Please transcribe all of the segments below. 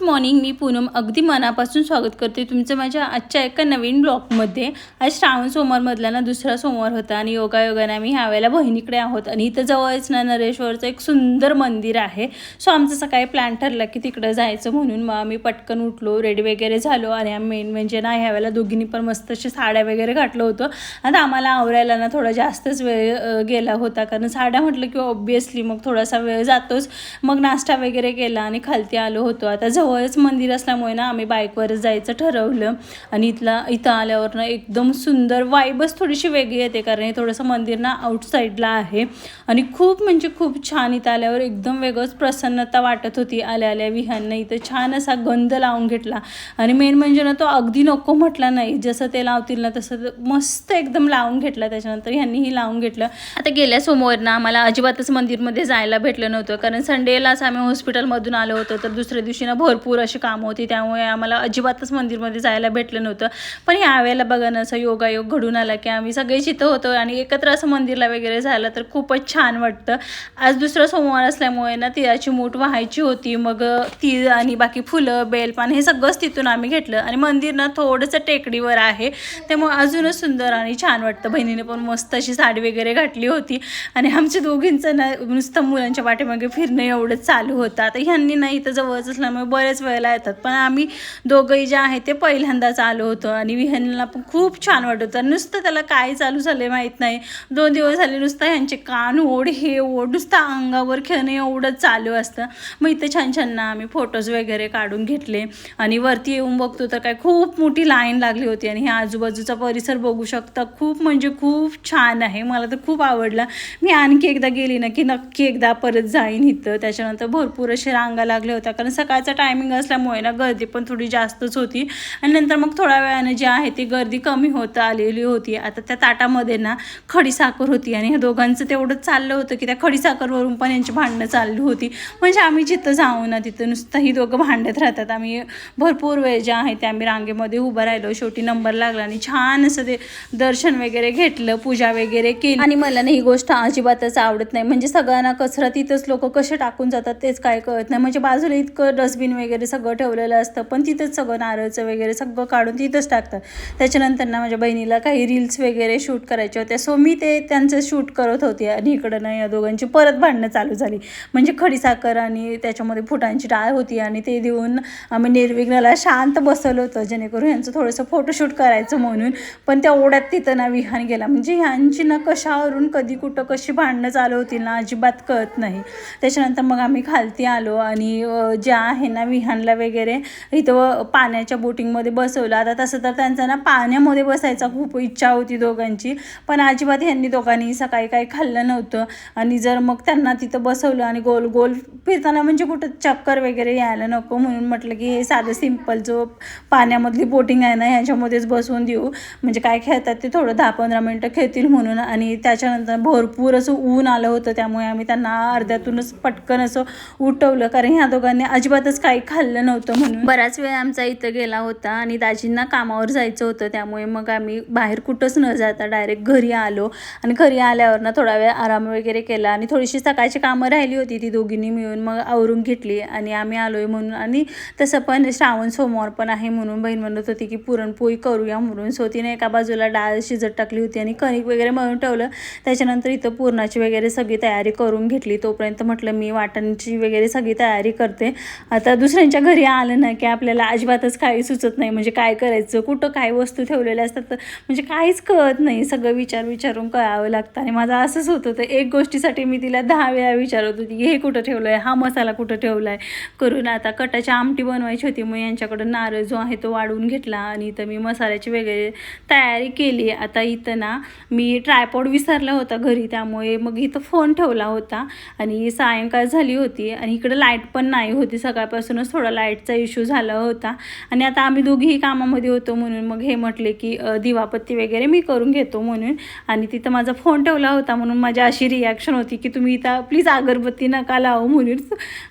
Morning, मी पूनम अगदी मनापासून स्वागत करते तुमचं माझ्या आजच्या एका नवीन ब्लॉगमध्ये। आज श्रावण सोमवारमधला ना दुसरा सोमवार होता आणि योगायोगाने आम्ही ह्यावेळेला बहिणीकडे आहोत आणि इथं जवळच ना नरेश्वरचं एक सुंदर मंदिर आहे। सो आमचं सकाळी प्लॅन ठरला की तिकडं जायचं म्हणून मग आम्ही पटकन उठलो, रेडी वगैरे झालो आणि आम्ही मेन म्हणजे ना ह्यावेळेला दोघींनी पण मस्त अशी साड्या वगैरे घातलं होतं। आता आम्हाला आवरायला ना थोडा जास्तच वेळ गेला होता, कारण साड्या म्हटलं की ऑब्वियसली मग थोडासा वेळ जातोच। मग नाश्ता वगैरे केला आणि खालती आलो होतो। आता जवळच मंदिर असल्यामुळे ना आम्ही बाईकवरच जायचं ठरवलं आणि इथं आल्यावर ना एकदम सुंदर वाईबच थोडीशी वेगळी येते, कारण हे थोडंसं मंदिर ना आउटसाईडला आहे आणि खूप म्हणजे खूप छान इथं आल्यावर एकदम वेगळंच प्रसन्नता वाटत होती। आल्या विहांना इथं छान असा गंध लावून घेतला आणि मेन म्हणजे ना तो अगदी नको म्हटला नाही, जसं ते लावतील ना तसं मस्त एकदम लावून घेतला। त्याच्यानंतर ह्यांनीही लावून घेतलं। आता गेल्या सोमवार ना आम्हाला अजिबातच मंदिरमध्ये जायला भेटलं नव्हतं, कारण संडेलाच आम्ही हॉस्पिटलमधून आलो होतो, तर दुसऱ्या दिवशी ना भरपूर अशी कामं होती, त्यामुळे आम्हाला अजिबातच मंदिरमध्ये जायला भेटलं नव्हतं। पण यावेळेला बघा ना असं योगायोग घडून आला की आम्ही सगळेच इथं होतो आणि एकत्र असं मंदिरला वगैरे झालं तर खूपच छान वाटतं। आज दुसरा सोमवार असल्यामुळे ना तिळाची मूठ व्हायची होती, मग तीळ आणि बाकी फुलं बेलपान हे सगळंच तिथून आम्ही घेतलं आणि मंदिर ना थोडंसं टेकडीवर आहे, त्यामुळे अजूनच सुंदर आणि छान वाटतं। बहिणीने पण मस्त अशी साडी वगैरे घातली होती आणि आमच्या दोघींचं ना नुसतं मुलांच्या पाठीमागे फिरणं एवढंच चालू होतं। आता ह्यांनी ना इथं जवळच असल्यामुळे बरेच वेळेला येतात, पण आम्ही दोघंही जे आहे ते पहिल्यांदाच आलो होतो आणि विहानला पण खूप छान वाटत होतं। नुसतं त्याला काय चालू झालं माहीत नाही, 2 दिवस झाले नुसतं ह्यांचे कान ओढ हे ओढ नुसतं अंगावर खेळणं एवढंच चालू असतं। मग इथं छान छान ना आम्ही फोटोज वगैरे काढून घेतले आणि वरती येऊन बघतो तर काय खूप मोठी लाईन लागली होती आणि हे आजूबाजूचा परिसर बघू शकता, खूप म्हणजे खूप छान आहे। मला तर खूप आवडलं। मी आणखी एकदा गेली ना की नक्की एकदा परत जाईन इथं। त्याच्यानंतर भरपूर अशी रांगा लागल्या होत्या, कारण सकाळचा टायमिंग असल्यामुळे ना गर्दी पण थोडी जास्तच होती आणि नंतर मग थोड्या वेळाने जी आहे ती गर्दी कमी होत आलेली होती। आता त्या ताटामध्ये ना खडीसाखर होती आणि ह्या दोघांचं तेवढंच चाललं होतं की त्या खडीसाखरवरून पण यांची भांडणं चालली होती। म्हणजे आम्ही जिथं जाऊ ना तिथं नुसतं ही दोघं भांडत राहतात। आम्ही भरपूर वेळ जे आहे ते आम्ही रांगेमध्ये उभं राहिलो, शेवटी नंबर लागला आणि छान असं ते दर्शन वगैरे घेतलं, पूजा वगैरे केली। आणि मला ना ही गोष्ट अजिबातच आवडत नाही, म्हणजे सगळ्यांना कचरा तिथंच लोक कसे टाकून जातात तेच काय कळत नाही। म्हणजे बाजूला इतकं डस्टबिन वगैरे सगळं ठेवलेलं असतं, पण तिथंच सगळं नारळचं वगैरे सगळं काढून तिथंच टाकतात। त्याच्यानंतर ना माझ्या बहिणीला काही रील्स वगैरे शूट करायचे होते, सो मी त्यांचं शूट करत होते आणि इकडं ना या दोघांची परत भांडणं चालू झाली। म्हणजे खडीसाखर आणि त्याच्यामध्ये फुटांची डाळ होती आणि ते देऊन आम्ही निर्विघ्नला शांत बसवलं होतं, जेणेकरून यांचं थोडंसं फोटोशूट करायचं म्हणून। पण त्या ओढ्यात तिथं ना विहान गेला, म्हणजे ह्यांची ना कशावरून कधी कुठं कशी भांडणं चालू होतील ना अजिबात कळत नाही। त्याच्यानंतर मग आम्ही खालती आलो आणि ज्या आहे ना विहानला वगैरे इथं पाण्याच्या बोटिंगमध्ये बसवलं। आता तसं तर त्यांचा ना पाण्यामध्ये बसायचा खूप इच्छा होती दोघांची, पण अजिबात ह्यांनी दोघांनी सकाळी काही खाल्लं नव्हतं आणि जर मग त्यांना तिथं बसवलं आणि गोल गोल फिरताना म्हणजे कुठं चक्कर वगैरे यायला नको, म्हणून म्हटलं की हे साधं सिम्पल जो पाण्यामधली बोटिंग आहे ना ह्याच्यामध्येच बसवून देऊ, म्हणजे काय खेळतात ते थोडं 10-15 मिनटं खेळतील म्हणून। आणि त्याच्यानंतर भरपूर असं ऊन आलं होतं, त्यामुळे आम्ही त्यांना अर्ध्यातूनच पटकन असं उठवलं, कारण ह्या दोघांनी अजिबातच काही खाल्लं नव्हतं म्हणून। बराच वेळ आमचा इथं गेला होता आणि दाजींना कामावर जायचं होतं, त्यामुळे मग आम्ही बाहेर कुठंच न जाता डायरेक्ट घरी आलो आणि घरी आल्यावर ना थोडा वेळ आराम वगैरे केला आणि थोडीशी सकाळची कामं राहिली होती ती दोघींनी मिळून मग आवरून घेतली आणि आम्ही आलोय म्हणून। आणि तसं पण श्रावण सोमवार पण आहे म्हणून बहीण म्हणत होती की पुरणपोळी करूया म्हणून, सो तिने एका बाजूला डाळ शिजत टाकली होती आणि कणिक वगैरे मळून ठेवलं। त्याच्यानंतर इथं पुरणाची वगैरे सगळी तयारी करून घेतली, तोपर्यंत म्हटलं मी वाटणची वगैरे सगळी तयारी करते। आता दुसऱ्यांच्या घरी आलं ना की आपल्याला अजिबातच काही सुचत नाही, म्हणजे काय करायचं, कुठं काय वस्तू ठेवलेल्या असतात तर म्हणजे काहीच कळत नाही, सगळं विचारून कळावं लागतं। आणि माझं असंच होतं, तर एक गोष्टीसाठी मी तिला 10 वेळा विचारत होती की हे कुठं ठेवलं आहे, हा मसाला कुठं ठेवला आहे करून। आता कटाची आमटी बनवायची होती, मग यांच्याकडं नारळ जो आहे तो वाढवून घेतला आणि इथं मी मसाल्याची वगैरे तयारी केली। आता इथं ना मी ट्रायपॉड विसरला होता घरी, त्यामुळे मग इथं फोन ठेवला होता आणि सायंकाळ झाली होती आणि इकडं लाईट पण नाही होती, सकाळपासूनच थोडा लाईटचा इश्यू झाला होता आणि आता आम्ही दोघीही कामामध्ये होतो म्हणून मग हे म्हटले की दिवाबत्ती वगैरे मी करून घेतो म्हणून। आणि तिथं माझा फोन ठेवला होता म्हणून माझी अशी रिॲक्शन होती की तुम्ही इथं प्लीज अगरबत्ती नका लावू म्हणून।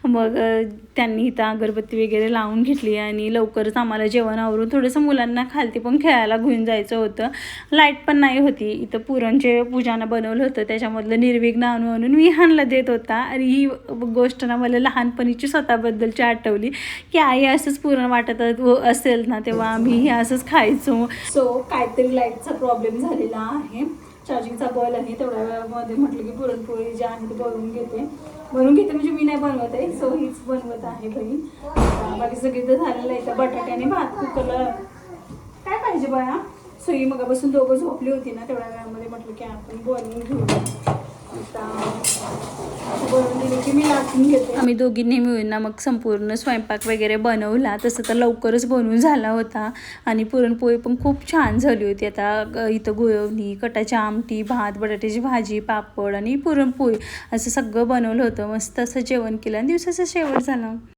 मग त्यांनी इथं अगरबत्ती वगैरे लावून घेतली आणि लवकरच आम्हाला जेवण आवरून थोडंसं मुलांना खालती पण खेळायला घेऊन जायचं होतं। लाईट पण नाही होती, इथं पुरणचे पूजानं बनवलं होतं त्याच्यामधलं निर्विघ्न आणून विहानला देत होता आणि ही गोष्ट ना मला लहानपणीची स्वतःबद्दलची आठवली। बनवली की आई असंच पुरण वाटत असेल ना तेव्हा आम्ही हे असंच खायचो. सो काहीतरी लाईटचा प्रॉब्लेम झालेला आहे, चार्जिंगचा बल आहे. तेवढ्या वेळामध्ये म्हटलं की पुरणपोळी जे आहे ते बनवून घेते म्हणजे मी नाही बनवत आहे, सो हीच बनवत आहे बहीण. बाकी सगळी तर झालेलं आहे. तर बटाटे आणि भात कुकरला काय पाहिजे बाया. सो ही मगापासून दोघं झोपली होती ना, तेवढ्या वेळामध्ये म्हटलं की आपण बनवून घेऊया. बनवून दिली की मी लाटून घेते. आम्ही दोघींनी मिळून ना मग संपूर्ण स्वयंपाक वगैरे बनवला. तसं तर लवकरच बनवून झाला होता आणि पुरणपोळी पण खूप छान झाली होती. आता इथं गुळवणी, कटाची आमटी, भात, बटाट्याची भाजी, पापड आणि पुरणपोळी असं सगळं बनवलं होतं. मस्त असं जेवण केलं आणि दिवसाचं शेवट झालं.